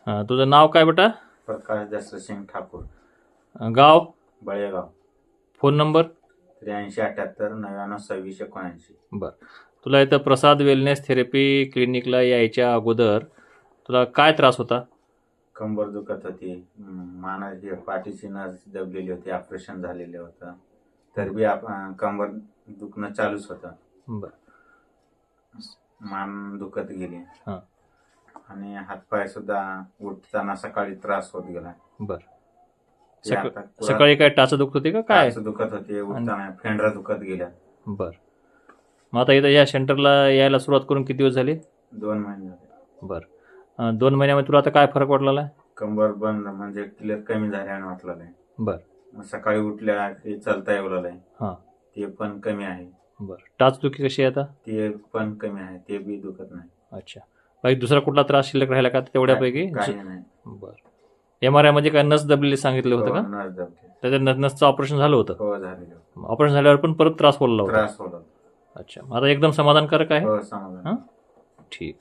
हां, तुझं नाव काय बेटा? प्रकाश दशरथ ठाकूर, गाव? बळेगाव. Phone number? 8378 99 26 79. बरं. तुला इथं प्रसाद वेलनेस थेरपी क्लिनिकला यायच्या अगोदर तुला काय त्रास होता? कंबर दुखत होती, मानाची पाठीची नस दबलेली होती, ऑपरेशन झालेलं होतं. तर बी कंबर दुखणं चालूच होतं. बरं. मान दुखत गेली हां. आणि हातपाय सुद्धा उठताना सकाळी त्रास होत गेला. बरं. ते आता सकाळी काय टाच दुखत होती का काय? टाच दुखत होते, उठताना फेंडरा दुखत गेल्या. बरं. मग आता इथं या सेंटरला यायला सुरुवात करून किती दिवस झाले? 2 महिने झाले. बरं. 2 महिन्यामध्ये तुला आता काय फरक वाटलेला आहे? कंबर बंद म्हणजे क्लिअर कमी झाल्याने वाटलेलं आहे. बरं. मग सकाळी उठल्या ते चालता येऊ लागलंय. हां. ते पण कमी आहे. बरं. टाच दुखी कशी आहे आता? ते पण कमी आहे, ते बी दुखत नाही. अच्छा. बाकी दुसरा कुठला त्रास शिल्लक राहिला का तेवढ्यापैकी? काही नाही. बरं. MRI मध्ये काय नस दबलेली सांगितलं होतं का? नस दबते. त्याच्या नसचं ऑपरेशन झालं होतं? हो, झालेलं. ऑपरेशन झाल्यावर पण परत त्रास होता? त्रास होता. अच्छा. आता एकदम समाधानकारक आहे? हो, समाधान. हां, ठीक.